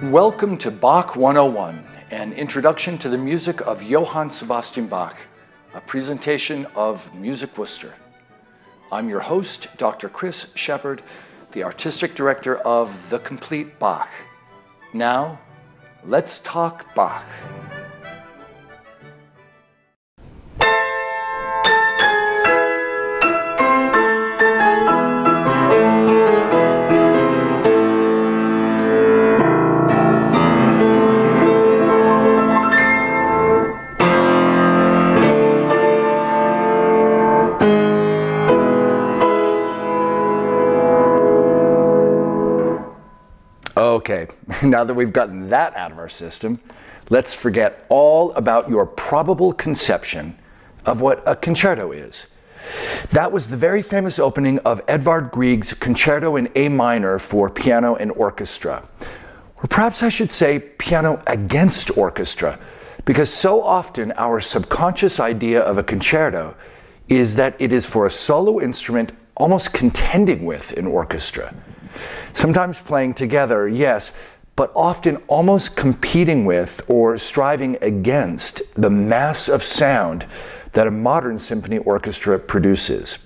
Welcome to Bach 101, an introduction to the music of Johann Sebastian Bach, a presentation of Music Worcester. I'm your host, Dr. Chris Shepard, the Artistic Director of The Complete Bach. Now, let's talk Bach. Okay, now that we've gotten that out of our system, let's forget all about your probable conception of what a concerto is. That was the very famous opening of Edvard Grieg's Concerto in A minor for piano and orchestra. Or perhaps I should say piano against orchestra, because so often our subconscious idea of a concerto is that it is for a solo instrument almost contending with an orchestra. Sometimes playing together, yes, but often almost competing with or striving against the mass of sound that a modern symphony orchestra produces.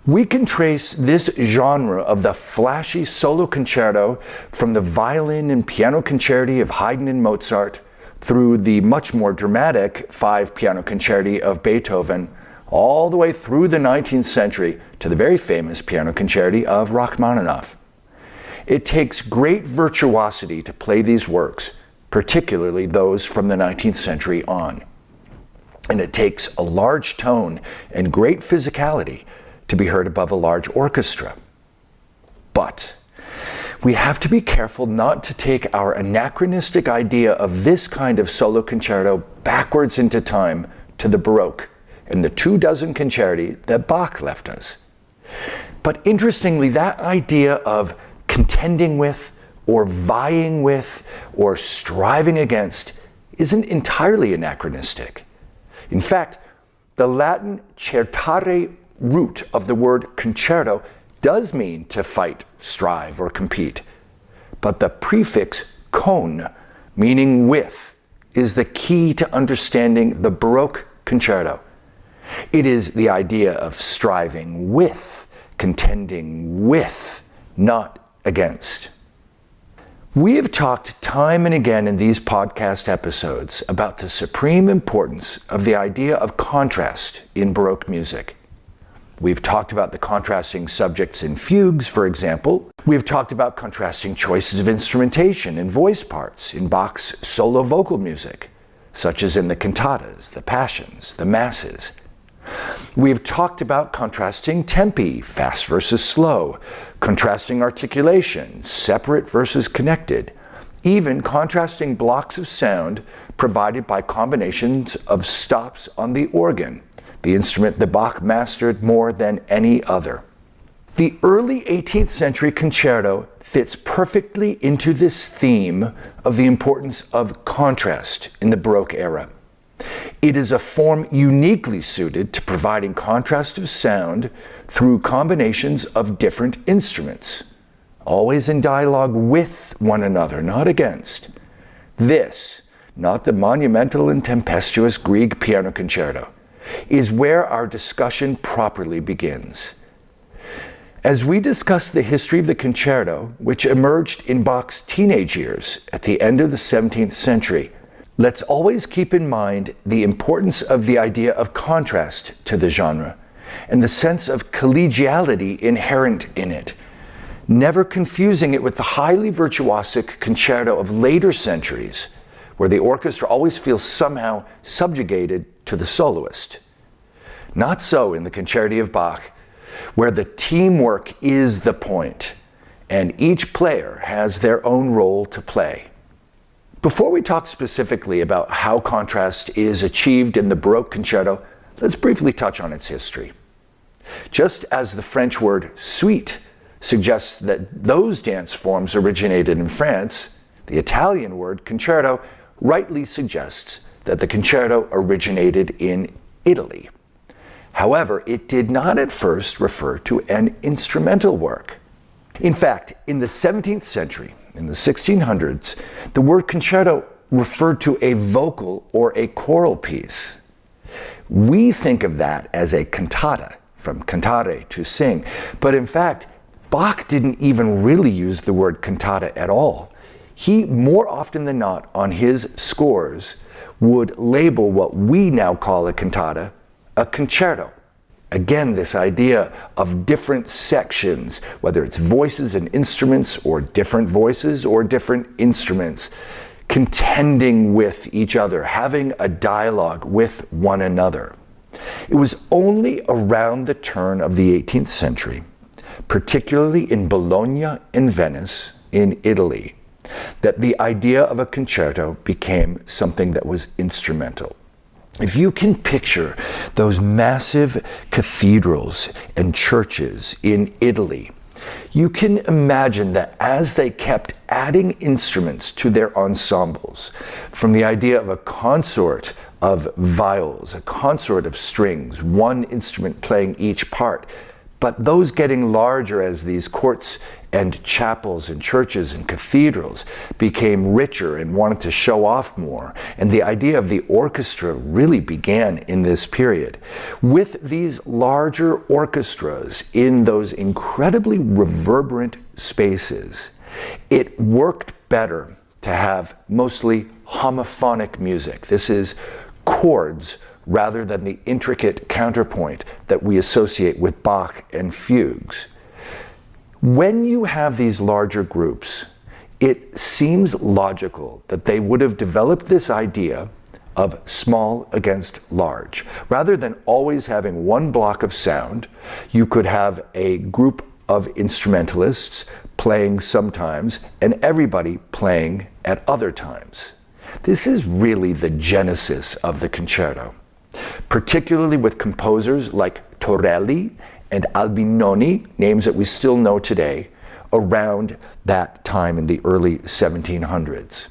We can trace this genre of the flashy solo concerto from the violin and piano concerti of Haydn and Mozart through the much more dramatic 5 piano concerti of Beethoven, all the way through the 19th century to the very famous piano concerti of Rachmaninoff. It takes great virtuosity to play these works, particularly those from the 19th century on. And it takes a large tone and great physicality to be heard above a large orchestra. But we have to be careful not to take our anachronistic idea of this kind of solo concerto backwards into time to the Baroque and the 24 concerti that Bach left us. But interestingly, that idea of contending with, or vying with, or striving against isn't entirely anachronistic. In fact, the Latin certare root of the word concerto does mean to fight, strive, or compete. But the prefix con, meaning with, is the key to understanding the Baroque concerto. It is the idea of striving with, contending with, not against. We have talked time and again in these podcast episodes about the supreme importance of the idea of contrast in Baroque music. We've talked about the contrasting subjects in fugues, for example. We've talked about contrasting choices of instrumentation and voice parts in Bach's solo vocal music, such as in the cantatas, the passions, the masses. We've talked about contrasting tempi, fast versus slow, contrasting articulation, separate versus connected, even contrasting blocks of sound provided by combinations of stops on the organ, the instrument that Bach mastered more than any other. The early 18th century concerto fits perfectly into this theme of the importance of contrast in the Baroque era. It is a form uniquely suited to providing contrast of sound through combinations of different instruments, always in dialogue with one another, not against. This, not the monumental and tempestuous Grieg piano concerto, is where our discussion properly begins. As we discuss the history of the concerto, which emerged in Bach's teenage years at the end of the 17th century, let's always keep in mind the importance of the idea of contrast to the genre and the sense of collegiality inherent in it, never confusing it with the highly virtuosic concerto of later centuries, where the orchestra always feels somehow subjugated to the soloist. Not so in the concerti of Bach, where the teamwork is the point, and each player has their own role to play. Before we talk specifically about how contrast is achieved in the Baroque concerto, let's briefly touch on its history. Just as the French word suite suggests that those dance forms originated in France, the Italian word concerto rightly suggests that the concerto originated in Italy. However, it did not at first refer to an instrumental work. In fact, in the 17th century, in the 1600s, the word concerto referred to a vocal or a choral piece. We think of that as a cantata, from cantare, to sing. But in fact, Bach didn't even really use the word cantata at all. He, more often than not, on his scores, would label what we now call a cantata a concerto. Again, this idea of different sections, whether it's voices and instruments, or different voices or different instruments, contending with each other, having a dialogue with one another. It was only around the turn of the 18th century, particularly in Bologna and Venice in Italy, that the idea of a concerto became something that was instrumental. If you can picture those massive cathedrals and churches in Italy, you can imagine that as they kept adding instruments to their ensembles, from the idea of a consort of viols, a consort of strings, one instrument playing each part, but those getting larger as these courts and chapels and churches and cathedrals became richer and wanted to show off more. And the idea of the orchestra really began in this period. With these larger orchestras in those incredibly reverberant spaces, it worked better to have mostly homophonic music. This is chords rather than the intricate counterpoint that we associate with Bach and fugues. When you have these larger groups, it seems logical that they would have developed this idea of small against large. Rather than always having one block of sound, you could have a group of instrumentalists playing sometimes and everybody playing at other times. This is really the genesis of the concerto, particularly with composers like Torelli and Albinoni, names that we still know today, around that time in the early 1700s.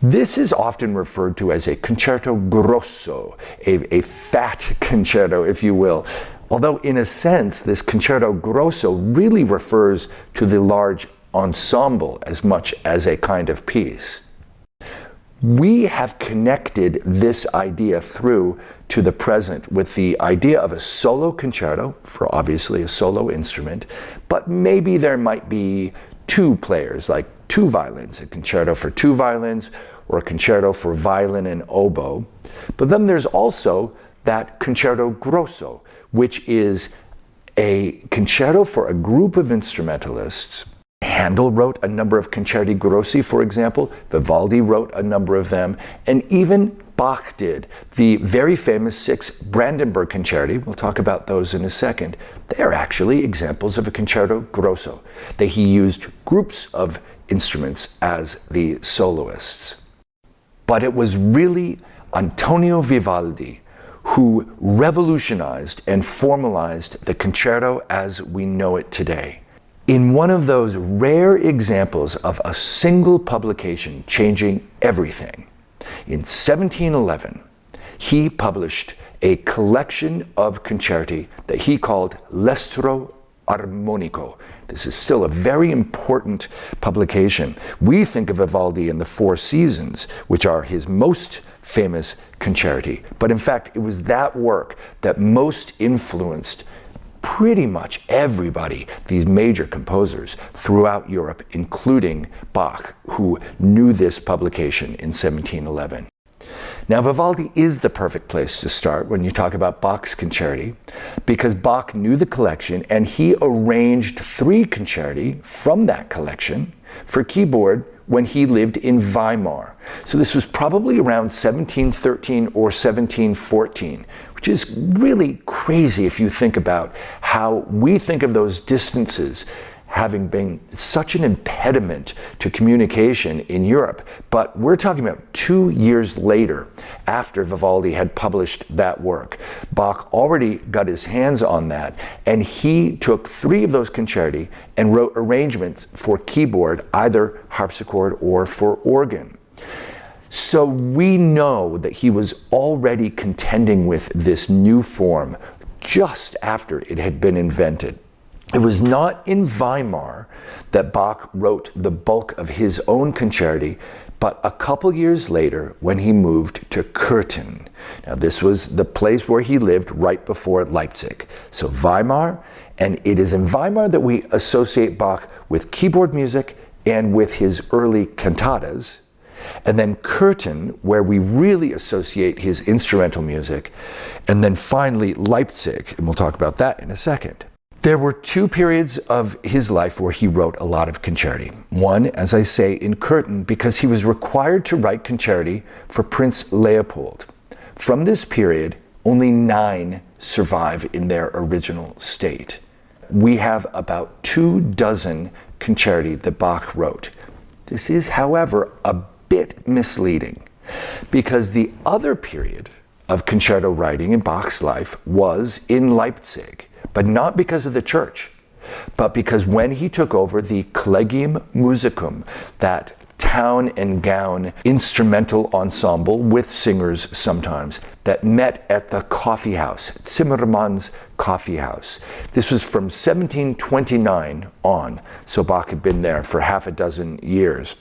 This is often referred to as a concerto grosso, a fat concerto, if you will, although in a sense this concerto grosso really refers to the large ensemble as much as a kind of piece. We have connected this idea through to the present with the idea of a solo concerto, for obviously a solo instrument, but maybe there might be two players, like two violins, a concerto for two violins, or a concerto for violin and oboe. But then there's also that concerto grosso, which is a concerto for a group of instrumentalists. Handel wrote a number of concerti grossi, for example. Vivaldi wrote a number of them. And even Bach did. The very famous 6 Brandenburg concerti, we'll talk about those in a second, they are actually examples of a concerto grosso, that he used groups of instruments as the soloists. But it was really Antonio Vivaldi who revolutionized and formalized the concerto as we know it today. In one of those rare examples of a single publication changing everything, in 1711, he published a collection of concerti that he called L'Estro Armonico. This is still a very important publication. We think of Vivaldi in the Four Seasons, which are his most famous concerti, but in fact, it was that work that most influenced pretty much everybody, these major composers throughout Europe, including Bach, who knew this publication in 1711. Now, Vivaldi is the perfect place to start when you talk about Bach's concerti, because Bach knew the collection and he arranged 3 concerti from that collection for keyboard when he lived in Weimar. So this was probably around 1713 or 1714, which is really crazy if you think about how we think of those distances having been such an impediment to communication in Europe. But we're talking about 2 years later, after Vivaldi had published that work. Bach already got his hands on that, and he took 3 of those concerti and wrote arrangements for keyboard, either harpsichord or for organ. So we know that he was already contending with this new form just after it had been invented. It was not in Weimar that Bach wrote the bulk of his own concerti, but a couple years later when he moved to Kärnten. Now this was the place where he lived right before Leipzig. So Weimar, and it is in Weimar that we associate Bach with keyboard music and with his early cantatas. And then Kärnten, where we really associate his instrumental music. And then finally Leipzig, and we'll talk about that in a second. There were two periods of his life where he wrote a lot of concerti. One, as I say, in Kärnten, because he was required to write concerti for Prince Leopold. From this period, only 9 survive in their original state. We have about 24 concerti that Bach wrote. This is, however, a bit misleading, because the other period of concerto writing in Bach's life was in Leipzig, but not because of the church, but because when he took over the Collegium Musicum, that town and gown instrumental ensemble with singers sometimes, that met at the coffee house, Zimmermann's Coffee House. This was from 1729 on, so Bach had been there for half a dozen years.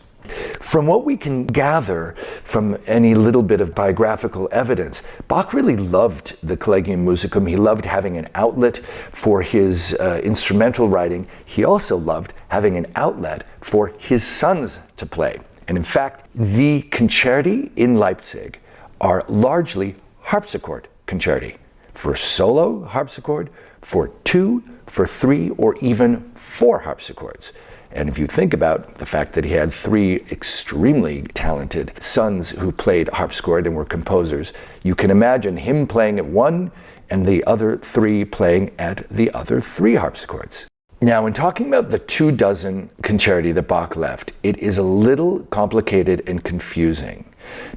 From what we can gather from any little bit of biographical evidence, Bach really loved the Collegium Musicum. He loved having an outlet for his instrumental writing. He also loved having an outlet for his sons to play. And in fact, the concerti in Leipzig are largely harpsichord concerti, for solo harpsichord, for 2, for 3, or even 4 harpsichords. And if you think about the fact that he had 3 extremely talented sons who played harpsichord and were composers, you can imagine him playing at 1 and the other 3 playing at the other 3 harpsichords. Now, in talking about the 24 concerti that Bach left, it is a little complicated and confusing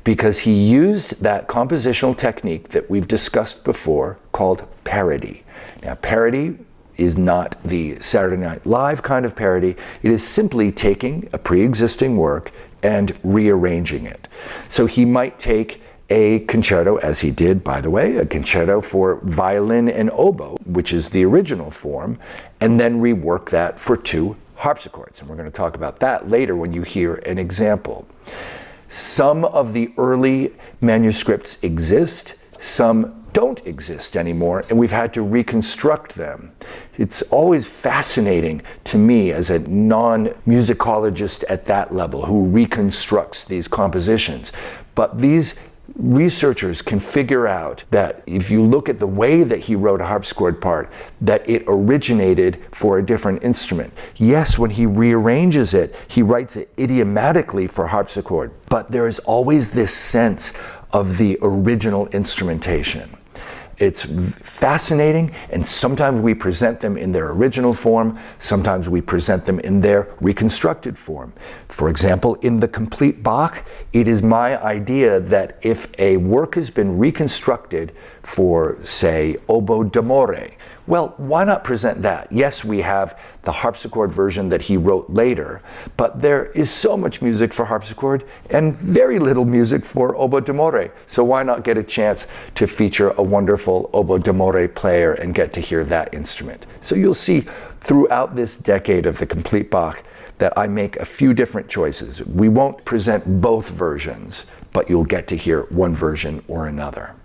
because he used that compositional technique that we've discussed before called parody. Now, parody is not the Saturday Night Live kind of parody. It is simply taking a pre-existing work and rearranging it. So he might take a concerto, as he did, by the way, a concerto for violin and oboe, which is the original form, and then rework that for 2 harpsichords. And we're going to talk about that later when you hear an example. Some of the early manuscripts exist, some don't exist anymore, and we've had to reconstruct them. It's always fascinating to me as a non-musicologist at that level who reconstructs these compositions. But these researchers can figure out that if you look at the way that he wrote a harpsichord part, that it originated for a different instrument. Yes, when he rearranges it, he writes it idiomatically for harpsichord, but there is always this sense of the original instrumentation. It's fascinating, and sometimes we present them in their original form, sometimes we present them in their reconstructed form. For example, in the Complete Bach, it is my idea that if a work has been reconstructed for, say, oboe d'amore, well, why not present that? Yes, we have the harpsichord version that he wrote later, but there is so much music for harpsichord and very little music for oboe d'amore. So why not get a chance to feature a wonderful oboe d'amore player and get to hear that instrument? So you'll see throughout this decade of the Complete Bach that I make a few different choices. We won't present both versions, but you'll get to hear one version or another.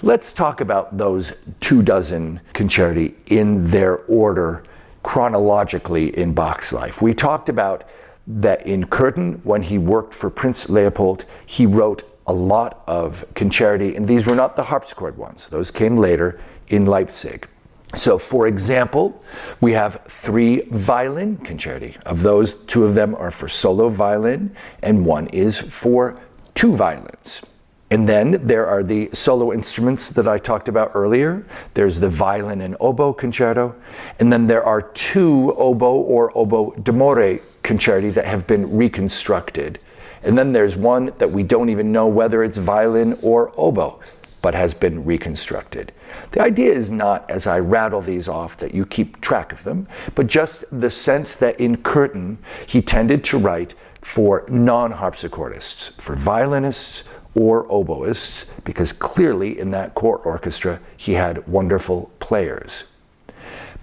Let's talk about those 24 concerti in their order chronologically in Bach's life. We talked about that in Kärnten, when he worked for Prince Leopold, he wrote a lot of concerti, and these were not the harpsichord ones. Those came later in Leipzig. So, for example, we have 3 violin concerti. Of those, 2 of them are for solo violin, and 1 is for 2 violins. And then there are the solo instruments that I talked about earlier. There's the violin and oboe concerto. And then there are 2 oboe or oboe d'amore concerti that have been reconstructed. And then there's one that we don't even know whether it's violin or oboe, but has been reconstructed. The idea is not, as I rattle these off, that you keep track of them, but just the sense that in Kärnten, he tended to write for non-harpsichordists, for violinists, or oboists, because clearly in that court orchestra he had wonderful players.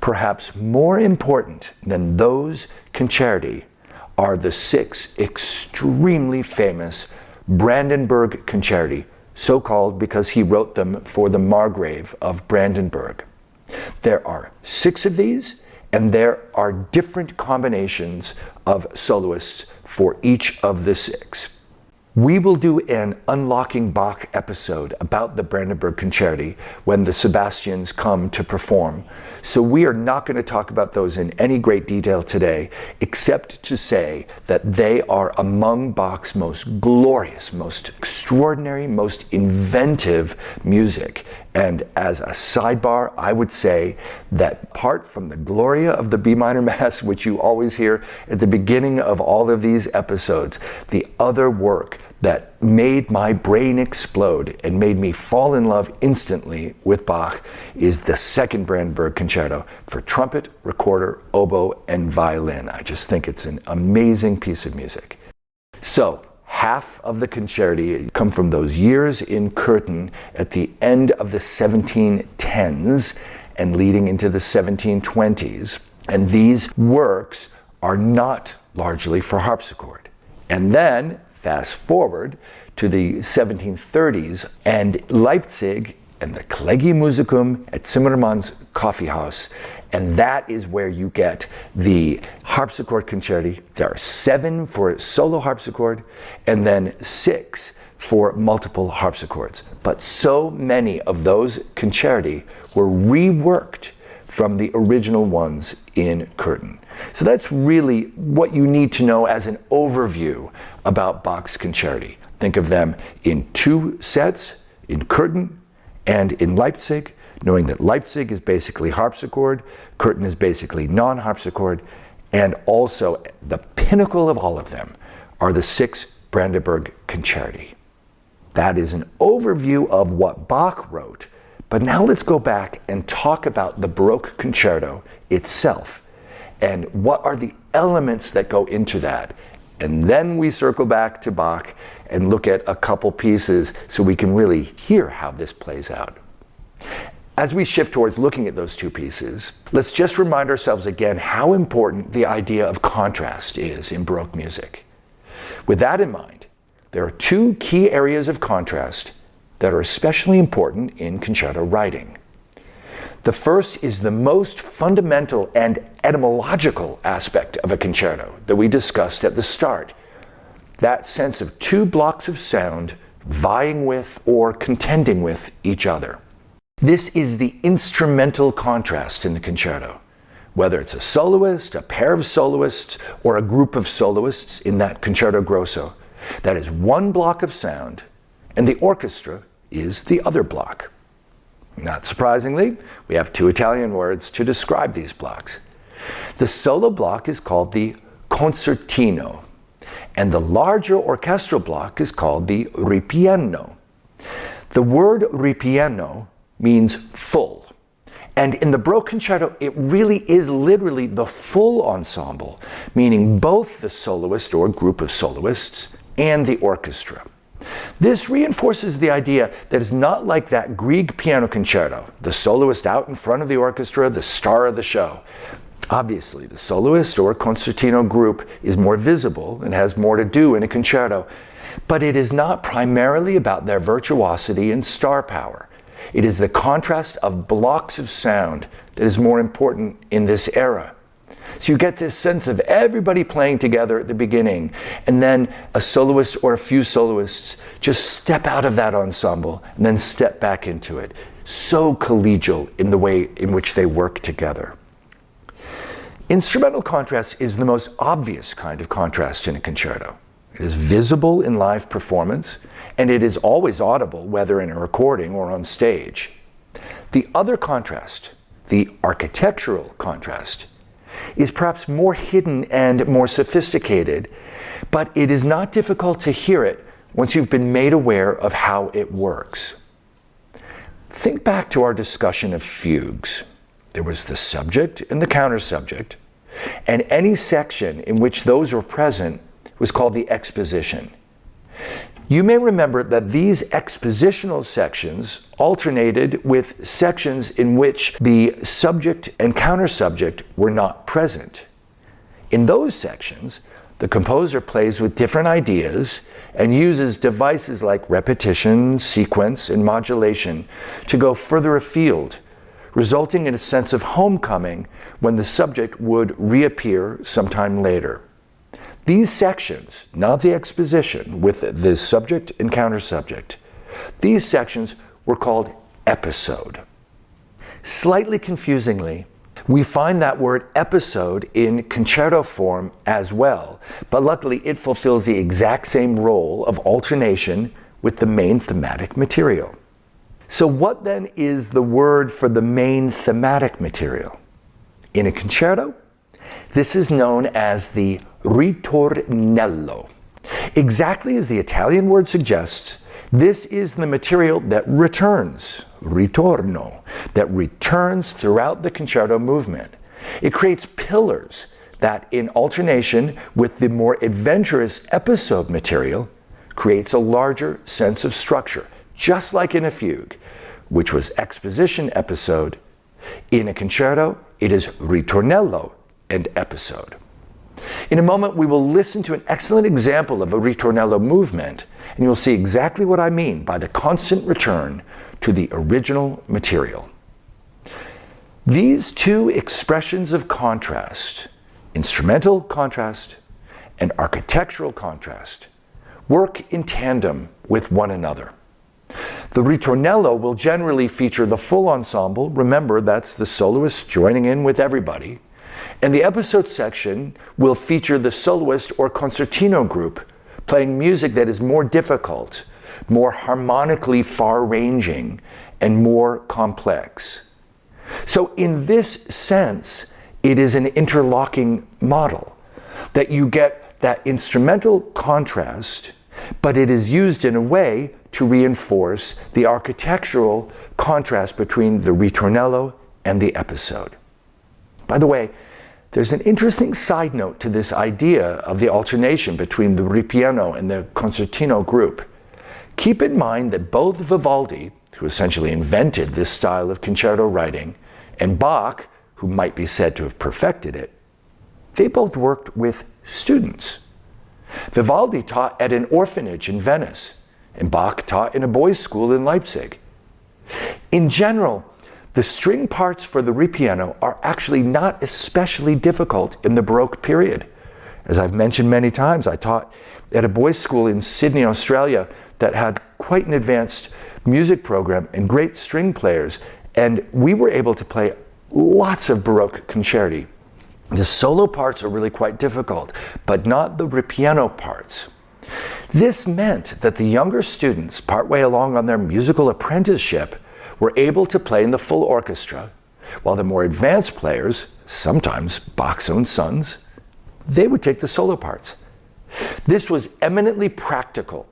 perhaps more important than those concerti are the 6 extremely famous Brandenburg concerti, so called because he wrote them for the Margrave of Brandenburg. There are 6 of these, and there are different combinations of soloists for each of the 6. We will do an Unlocking Bach episode about the Brandenburg Concerti when the Sebastians come to perform. So we are not going to talk about those in any great detail today, except to say that they are among Bach's most glorious, most extraordinary, most inventive music. And as a sidebar, I would say that apart from the Gloria of the B minor Mass, which you always hear at the beginning of all of these episodes, the other work that made my brain explode and made me fall in love instantly with Bach is the Second Brandenburg Concerto for trumpet, recorder, oboe, and violin. I just think it's an amazing piece of music. So, half of the concerti come from those years in Kärnten at the end of the 1710s and leading into the 1720s. And these works are not largely for harpsichord. And then, fast forward to the 1730s, and Leipzig and the Kollegiummusicum at Zimmermann's Coffee House, and that is where you get the harpsichord concerti. There are 7 for solo harpsichord, and then 6 for multiple harpsichords. But so many of those concerti were reworked from the original ones in Kärnten. So that's really what you need to know as an overview about Bach's concerti. Think of them in 2 sets, in Kärnten and in Leipzig, knowing that Leipzig is basically harpsichord, Kärnten is basically non-harpsichord, and also the pinnacle of all of them are the 6 Brandenburg concerti. That is an overview of what Bach wrote, but now let's go back and talk about the Baroque concerto itself and what are the elements that go into that. And then we circle back to Bach and look at a couple pieces so we can really hear how this plays out. As we shift towards looking at those 2 pieces, let's just remind ourselves again how important the idea of contrast is in Baroque music. With that in mind, there are 2 key areas of contrast that are especially important in concerto writing. The first is the most fundamental and etymological aspect of a concerto that we discussed at the start. That sense of 2 blocks of sound vying with or contending with each other. This is the instrumental contrast in the concerto. Whether it's a soloist, a pair of soloists, or a group of soloists in that concerto grosso, that is 1 block of sound, and the orchestra is the other block. Not surprisingly, we have 2 Italian words to describe these blocks. The solo block is called the concertino, and the larger orchestral block is called the ripieno. The word ripieno means full, and in the Baroque concerto, it really is literally the full ensemble, meaning both the soloist or group of soloists and the orchestra. This reinforces the idea that it's not like that Grieg piano concerto, the soloist out in front of the orchestra, the star of the show. Obviously, the soloist or concertino group is more visible and has more to do in a concerto, but it is not primarily about their virtuosity and star power. It is the contrast of blocks of sound that is more important in this era. So you get this sense of everybody playing together at the beginning, and then a soloist or a few soloists just step out of that ensemble and then step back into it. So collegial in the way in which they work together. Instrumental contrast is the most obvious kind of contrast in a concerto. It is visible in live performance, and it is always audible, whether in a recording or on stage. The other contrast, the architectural contrast, is perhaps more hidden and more sophisticated, but it is not difficult to hear it once you've been made aware of how it works. Think back to our discussion of fugues. There was the subject and the counter-subject, and any section in which those were present was called the exposition. You may remember that these expositional sections alternated with sections in which the subject and countersubject were not present. In those sections, the composer plays with different ideas and uses devices like repetition, sequence, and modulation to go further afield, resulting in a sense of homecoming when the subject would reappear sometime later. These sections, not the exposition with the subject and countersubject, these sections were called episode. Slightly confusingly, we find that word episode in concerto form as well, but luckily it fulfills the exact same role of alternation with the main thematic material. So what then is the word for the main thematic material? In a concerto, this is known as the Ritornello. Exactly as the Italian word suggests, this is the material that returns, ritorno, that returns throughout the concerto movement. It creates pillars that, in alternation with the more adventurous episode material, creates a larger sense of structure, just like in a fugue, which was exposition episode. In a concerto, it is ritornello and episode. In a moment, we will listen to an excellent example of a ritornello movement, and you'll see exactly what I mean by the constant return to the original material. These two expressions of contrast, instrumental contrast and architectural contrast, work in tandem with one another. The ritornello will generally feature the full ensemble. Remember, that's the soloist joining in with everybody. And the episode section will feature the soloist or concertino group playing music that is more difficult, more harmonically far-ranging, and more complex. So in this sense, it is an interlocking model, that you get that instrumental contrast, but it is used in a way to reinforce the architectural contrast between the ritornello and the episode. By the way, there's an interesting side note to this idea of the alternation between the ripieno and the concertino group. Keep in mind that both Vivaldi, who essentially invented this style of concerto writing, and Bach, who might be said to have perfected it, they both worked with students. Vivaldi taught at an orphanage in Venice, and Bach taught in a boys' school in Leipzig. In general, the string parts for the ripieno are actually not especially difficult in the Baroque period. As I've mentioned many times, I taught at a boys' school in Sydney, Australia that had quite an advanced music program and great string players, and we were able to play lots of Baroque concerti. The solo parts are really quite difficult, but not the ripieno parts. This meant that the younger students, partway along on their musical apprenticeship, were able to play in the full orchestra, while the more advanced players, sometimes Bach's own sons, they would take the solo parts. This was eminently practical.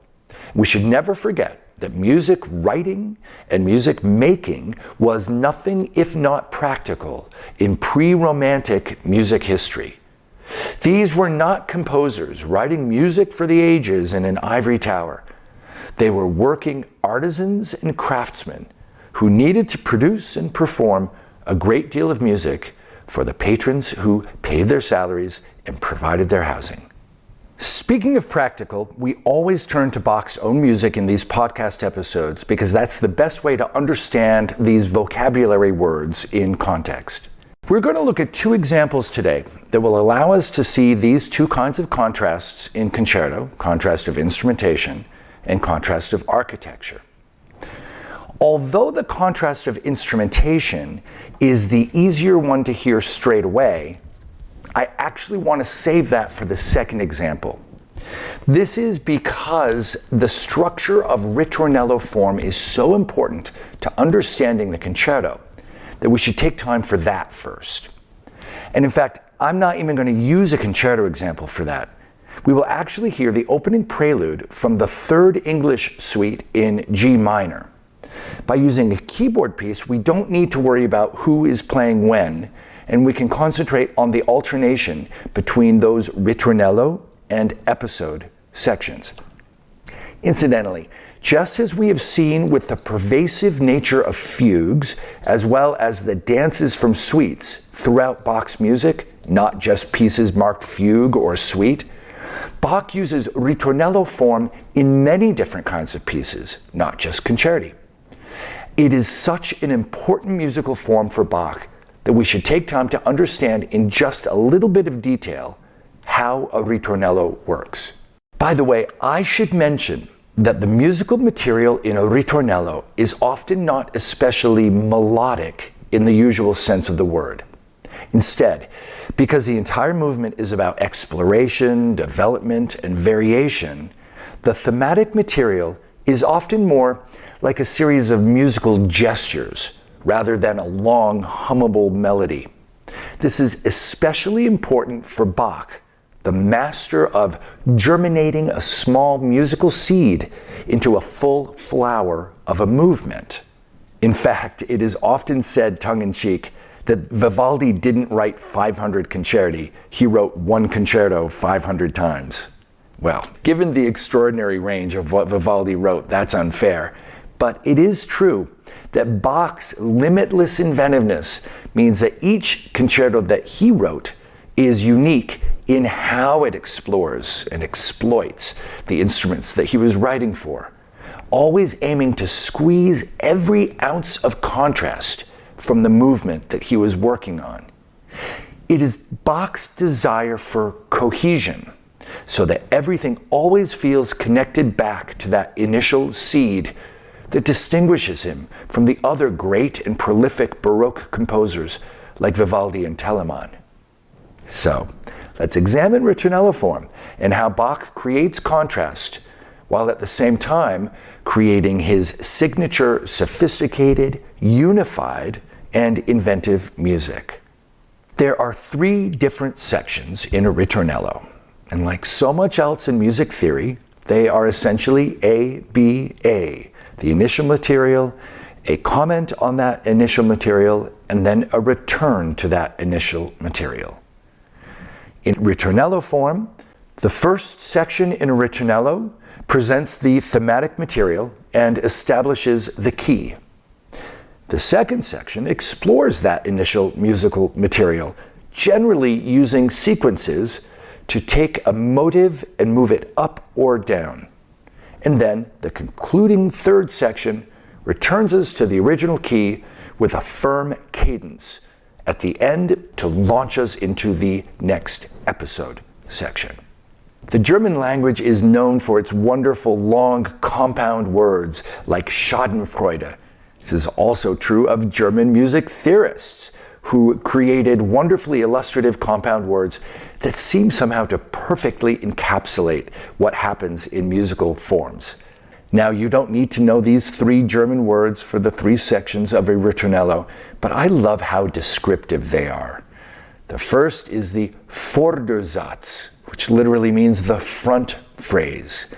We should never forget that music writing and music making was nothing if not practical in pre-Romantic music history. These were not composers writing music for the ages in an ivory tower. They were working artisans and craftsmen who needed to produce and perform a great deal of music for the patrons who paid their salaries and provided their housing. Speaking of practical, we always turn to Bach's own music in these podcast episodes because that's the best way to understand these vocabulary words in context. We're going to look at two examples today that will allow us to see these two kinds of contrasts in concerto, contrast of instrumentation and contrast of architecture. Although the contrast of instrumentation is the easier one to hear straight away, I actually want to save that for the second example. This is because the structure of ritornello form is so important to understanding the concerto that we should take time for that first. And in fact, I'm not even going to use a concerto example for that. We will actually hear the opening prelude from the third English suite in G minor. By using a keyboard piece, we don't need to worry about who is playing when, and we can concentrate on the alternation between those ritornello and episode sections. Incidentally, just as we have seen with the pervasive nature of fugues, as well as the dances from suites throughout Bach's music, not just pieces marked fugue or suite, Bach uses ritornello form in many different kinds of pieces, not just concerti. It is such an important musical form for Bach that we should take time to understand in just a little bit of detail how a ritornello works. By the way, I should mention that the musical material in a ritornello is often not especially melodic in the usual sense of the word. Instead, because the entire movement is about exploration, development, and variation, the thematic material is often more like a series of musical gestures rather than a long, hummable melody. This is especially important for Bach, the master of germinating a small musical seed into a full flower of a movement. In fact, it is often said tongue-in-cheek that Vivaldi didn't write 500 concerti, he wrote one concerto 500 times. Well, given the extraordinary range of what Vivaldi wrote, that's unfair. But it is true that Bach's limitless inventiveness means that each concerto that he wrote is unique in how it explores and exploits the instruments that he was writing for, always aiming to squeeze every ounce of contrast from the movement that he was working on. It is Bach's desire for cohesion, so that everything always feels connected back to that initial seed that distinguishes him from the other great and prolific Baroque composers like Vivaldi and Telemann. So, let's examine ritornello form and how Bach creates contrast, while at the same time creating his signature, sophisticated, unified, and inventive music. There are 3 different sections in a ritornello, and like so much else in music theory, they are essentially A, B, A. The initial material, a comment on that initial material, and then a return to that initial material. In ritornello form, the first section in a ritornello presents the thematic material and establishes the key. The second section explores that initial musical material, generally using sequences to take a motive and move it up or down. And then the concluding third section returns us to the original key with a firm cadence at the end to launch us into the next episode section. The German language is known for its wonderful long compound words like Schadenfreude. This is also true of German music theorists who created wonderfully illustrative compound words that seem somehow to perfectly encapsulate what happens in musical forms. Now, you don't need to know these 3 German words for the 3 sections of a ritornello, but I love how descriptive they are. The first is the Vordersatz, which literally means the front phrase.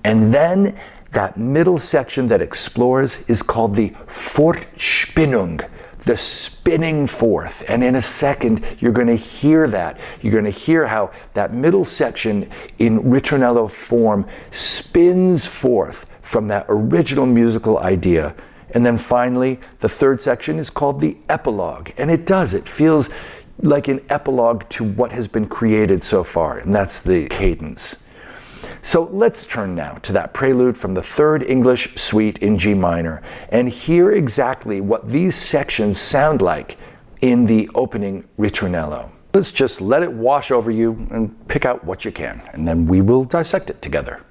And then that middle section that explores is called the Fortspinnung, the spinning forth. And in a second, you're going to hear that. You're going to hear how that middle section in ritornello form spins forth from that original musical idea. And then finally, the third section is called the epilogue. And it feels like an epilogue to what has been created so far. And that's the cadence. So let's turn now to that prelude from the Third English Suite in G minor and hear exactly what these sections sound like in the opening ritornello. Let's just let it wash over you and pick out what you can, and then we will dissect it together.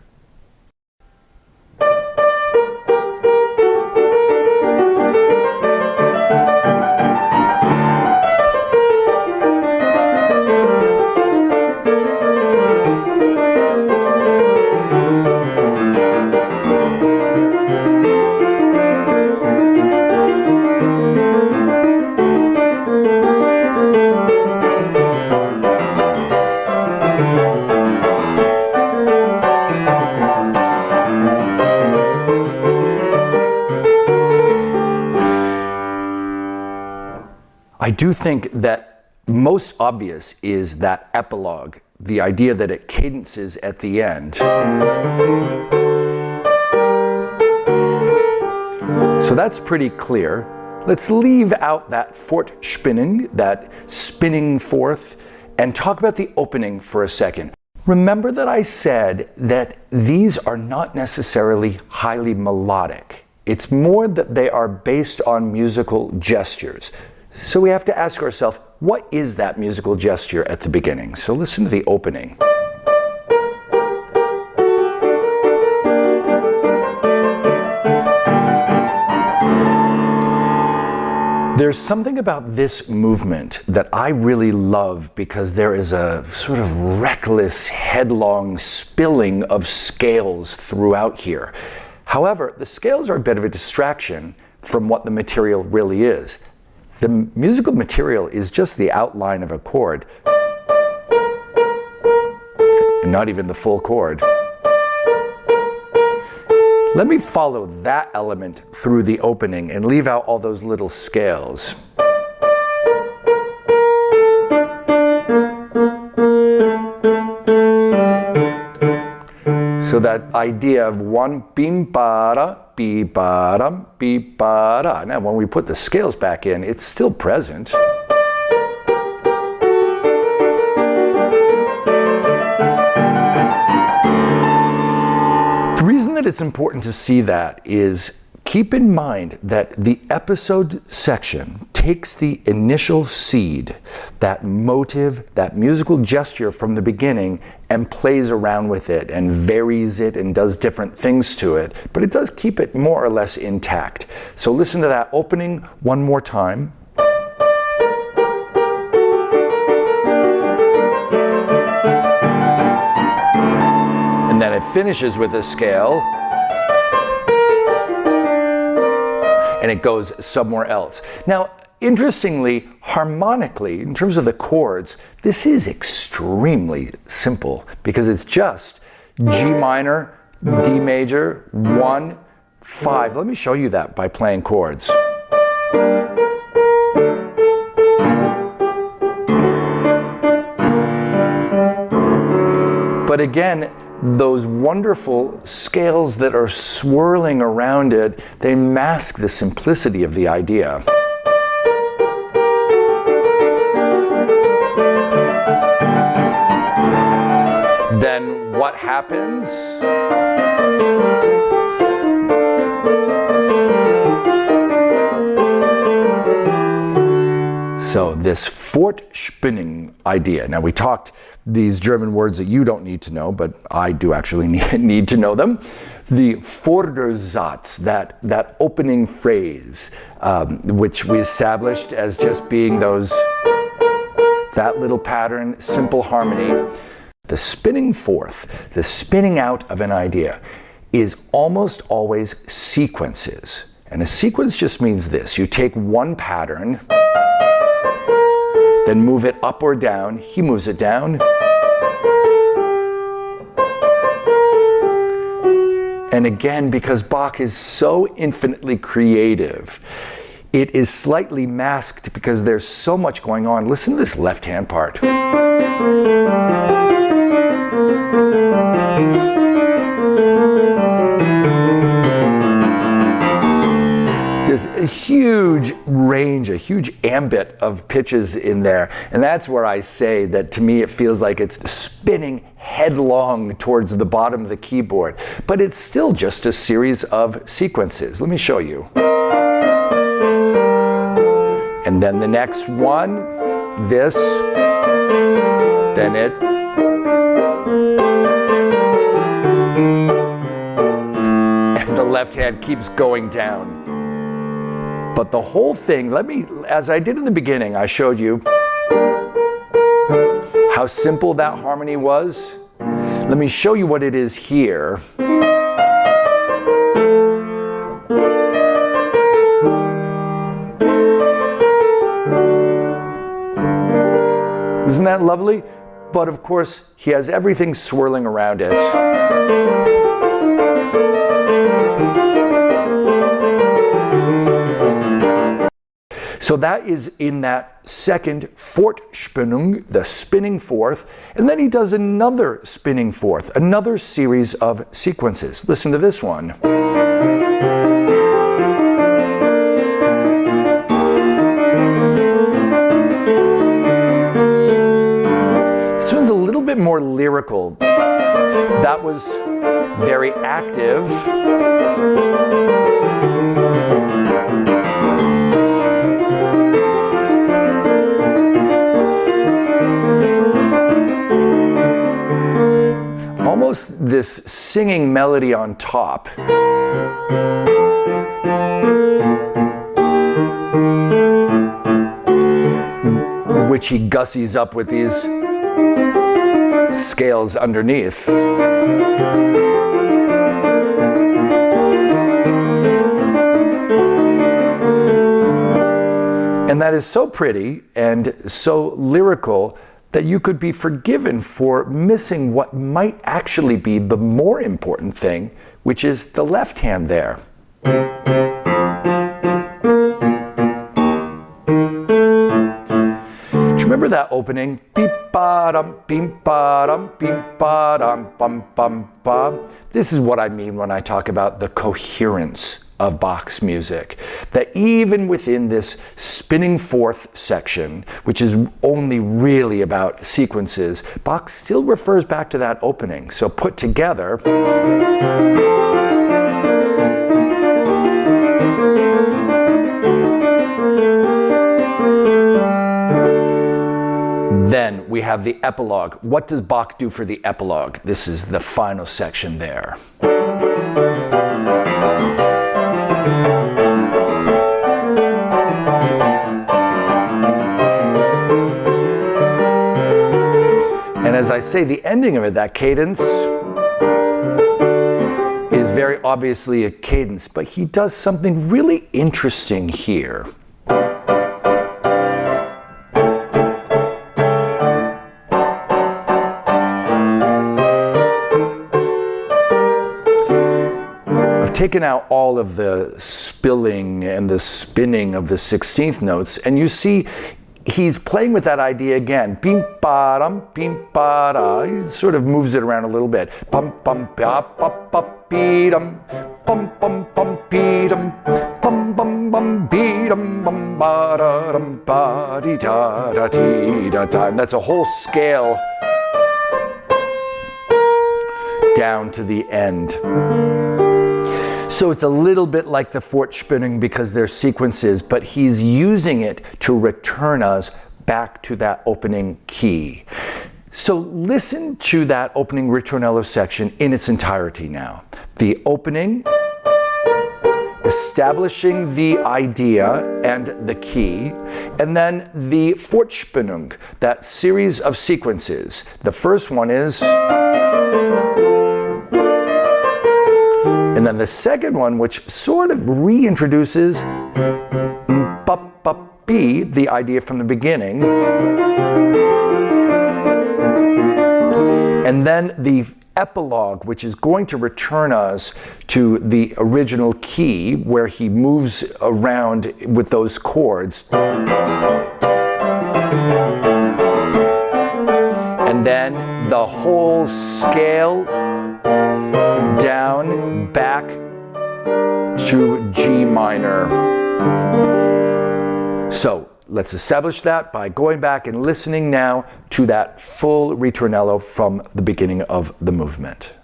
I do think that most obvious is that epilogue, the idea that it cadences at the end. So that's pretty clear. Let's leave out that Fortspinnen, that spinning fourth, and talk about the opening for a second. Remember that I said that these are not necessarily highly melodic. It's more that they are based on musical gestures. So we have to ask ourselves, what is that musical gesture at the beginning? So listen to the opening. There's something about this movement that I really love because there is a sort of reckless, headlong spilling of scales throughout here. However, the scales are a bit of a distraction from what the material really is. The musical material is just the outline of a chord, and not even the full chord. Let me follow that element through the opening and leave out all those little scales. So that idea of one bim para, bi para, bi para. Now when we put the scales back in, it's still present. The reason that it's important to see that is keep in mind that the episode section takes the initial seed, that motive, that musical gesture from the beginning, and plays around with it and varies it and does different things to it, but it does keep it more or less intact. So listen to that opening one more time. And then it finishes with a scale, and it goes somewhere else. Now, interestingly, harmonically, in terms of the chords, this is extremely simple because it's just G minor, D major, 1, 5. Let me show you that by playing chords. But again, those wonderful scales that are swirling around it, they mask the simplicity of the idea. Then what happens? So this Fortspinnen idea. Now we talked these German words that you don't need to know, but I do actually need to know them. The Vordersatz, that opening phrase, which we established as just being that little pattern, simple harmony. The spinning fourth, the spinning out of an idea, is almost always sequences. And a sequence just means this. You take one pattern, then move it up or down. He moves it down. And again, because Bach is so infinitely creative, it is slightly masked because there's so much going on. Listen to this left-hand part. There's a huge range, a huge ambit of pitches in there. And that's where I say that to me it feels like it's spinning headlong towards the bottom of the keyboard. But it's still just a series of sequences. Let me show you. And then the next one, this, then it. And the left hand keeps going down. But the whole thing, as I did in the beginning, I showed you how simple that harmony was. Let me show you what it is here. Isn't that lovely? But of course, he has everything swirling around it. So that is in that second Fortspinnung, the spinning fourth, and then he does another spinning fourth, another series of sequences. Listen to this one. lyrical. That was very active. Almost this singing melody on top. Which he gussies up with these scales underneath. And that is so pretty and so lyrical that you could be forgiven for missing what might actually be the more important thing, which is the left hand there. Do you remember that opening? Beep-ba-dum, beep-ba-dum, beep-ba-dum, bum-bum-bum. This is what I mean when I talk about the coherence of Bach's music. That even within this spinning fourth section, which is only really about sequences, Bach still refers back to that opening. So put together, then we have the epilogue. What does Bach do for the epilogue? This is the final section there. And as I say, the ending of it, that cadence, is very obviously a cadence, but he does something really interesting here. I've taken out all of the spilling and the spinning of the 16th notes, and you see he's playing with that idea again. Bim ba dum, bim ba da. He sort of moves it around a little bit. Bum bum ba ba ba be dum, bum bum bum be dum, bum bum bum be dum, bum ba da dum ba dee da da dee da da. And that's a whole scale down to the end. So it's a little bit like the Fortspinning because they're sequences, but he's using it to return us back to that opening key. So listen to that opening Ritornello section in its entirety now. The opening, establishing the idea and the key, and then the Fortspannung, that series of sequences. The first one is, and then the second one, which sort of reintroduces B, the idea from the beginning. And then the epilogue, which is going to return us to the original key where he moves around with those chords. And then the whole scale down back to G minor. So let's establish that by going back and listening now to that full Ritornello from the beginning of the movement.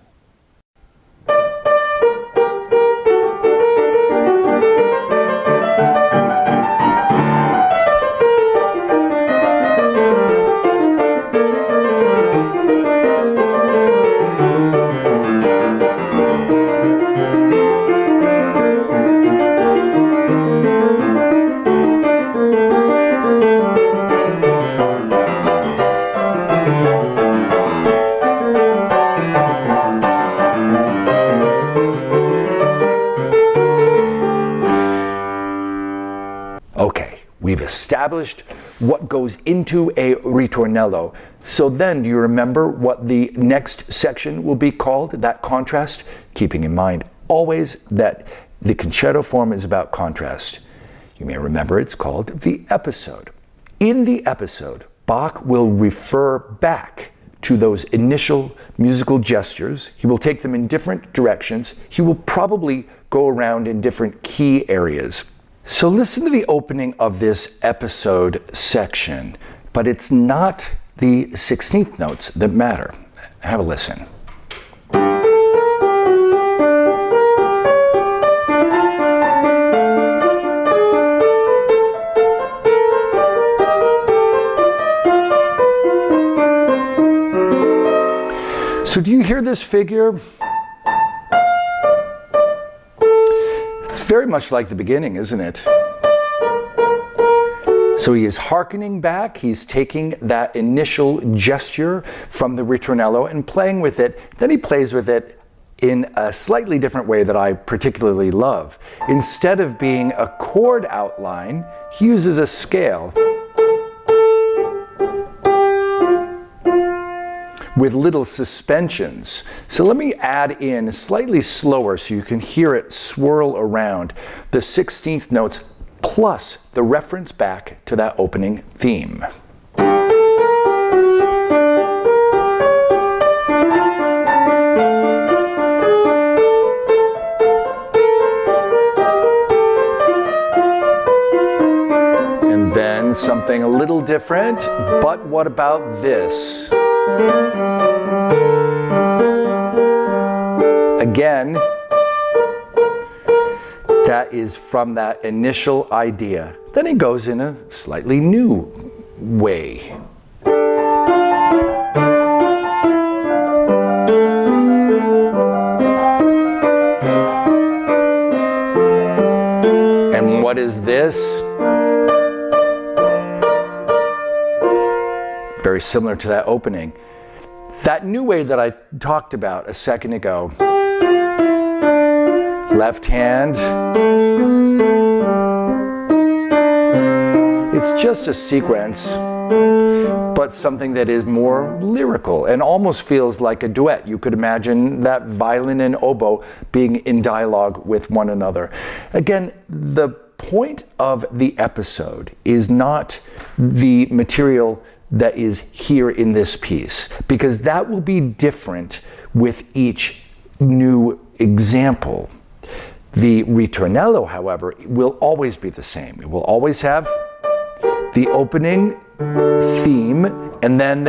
We've established what goes into a ritornello. So then, do you remember what the next section will be called, that contrast? Keeping in mind always that the concerto form is about contrast. You may remember it's called the episode. In the episode, Bach will refer back to those initial musical gestures. He will take them in different directions. He will probably go around in different key areas. So listen to the opening of this episode section, but it's not the 16th notes that matter. Have a listen. So do you hear this figure? It's very much like the beginning, isn't it? So he is hearkening back, he's taking that initial gesture from the ritornello and playing with it. Then he plays with it in a slightly different way that I particularly love. Instead of being a chord outline, he uses a scale with little suspensions. So let me add in slightly slower so you can hear it swirl around the 16th notes plus the reference back to that opening theme. And then something a little different, but what about this? Again, that is from that initial idea. Then he goes in a slightly new way. And what is this? Very similar to that opening. That new way that I talked about a second ago. Left hand. It's just a sequence, but something that is more lyrical and almost feels like a duet. You could imagine that violin and oboe being in dialogue with one another. Again, the point of the episode is not the material that is here in this piece, because that will be different with each new example. The ritornello, however, will always be the same. It will always have the opening theme and then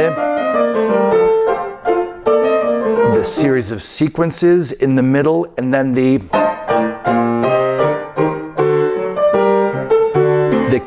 the series of sequences in the middle and then the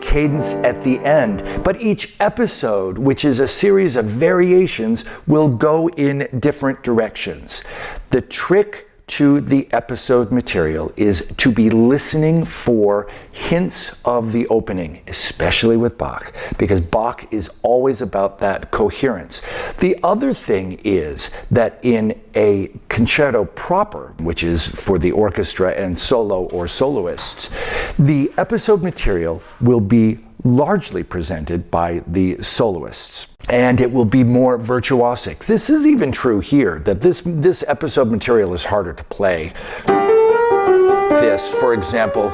cadence at the end. But each episode, which is a series of variations, will go in different directions. The trick to the episode material is to be listening for hints of the opening, especially with Bach, because Bach is always about that coherence. The other thing is that in a concerto proper, which is for the orchestra and solo or soloists, the episode material will be largely presented by the soloists, and it will be more virtuosic. This is even true here, that this episode material is harder to play. This, for example,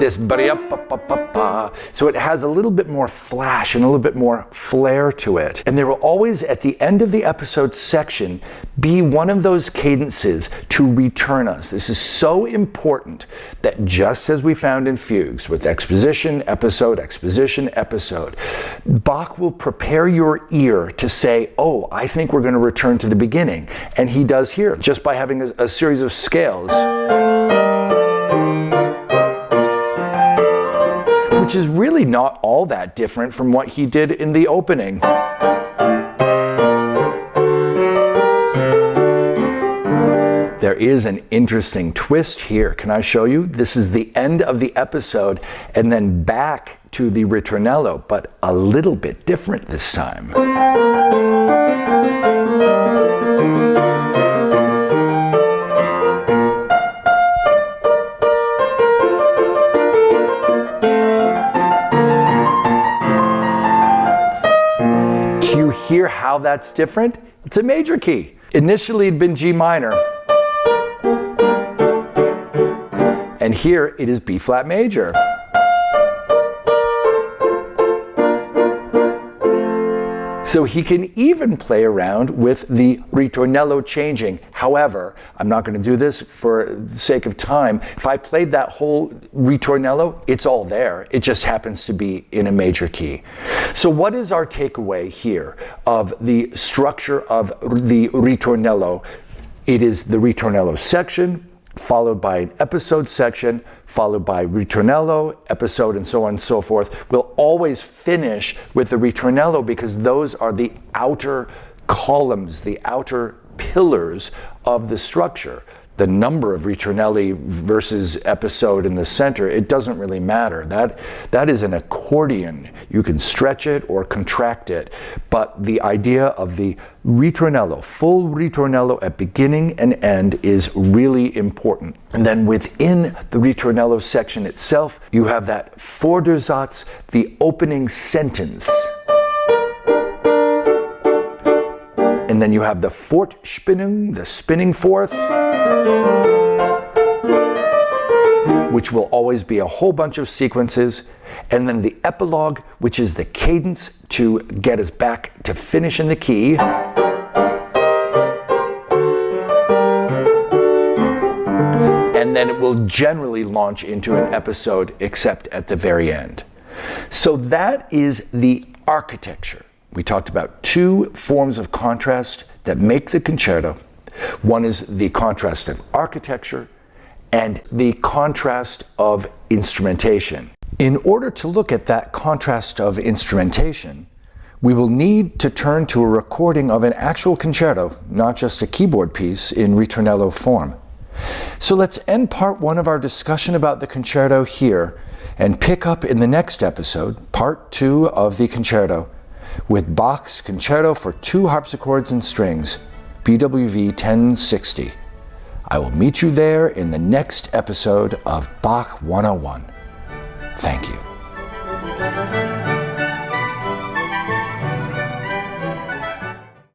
this ba-da-pa-pa-pa-pa. So it has a little bit more flash and a little bit more flair to it. And there will always, at the end of the episode section, be one of those cadences to return us. This is so important that just as we found in fugues with exposition, episode, Bach will prepare your ear to say, oh, I think we're going to return to the beginning. And he does here, just by having a series of scales, which is really not all that different from what he did in the opening. There is an interesting twist here. Can I show you? This is the end of the episode and then back to the ritornello, but a little bit different this time. Hear how that's different? It's a major key. Initially it'd been G minor. And here it is B flat major. So he can even play around with the ritornello changing. However, I'm not going to do this for the sake of time. If I played that whole ritornello, it's all there. It just happens to be in a major key. So what is our takeaway here of the structure of the ritornello? It is the ritornello section, followed by an episode section, followed by ritornello, episode, and so on and so forth. We'll always finish with the ritornello because those are the outer columns, the outer pillars of the structure. The number of ritornelli versus episode in the center, it doesn't really matter. That is an accordion. You can stretch it or contract it, but the idea of the ritornello, full ritornello at beginning and end, is really important. And then within the ritornello section itself, you have that Vordersatz, the opening sentence. And then you have the Fortspinnung, the spinning fourth, which will always be a whole bunch of sequences. And then the epilogue, which is the cadence to get us back to finish in the key. And then it will generally launch into an episode, except at the very end. So that is the architecture. We talked about two forms of contrast that make the concerto. One is the contrast of architecture and the contrast of instrumentation. In order to look at that contrast of instrumentation, we will need to turn to a recording of an actual concerto, not just a keyboard piece in ritornello form. So let's end part one of our discussion about the concerto here and pick up in the next episode, part two of the concerto, with Bach's Concerto for Two Harpsichords and Strings, BWV 1060. I will meet you there in the next episode of Bach 101. Thank you.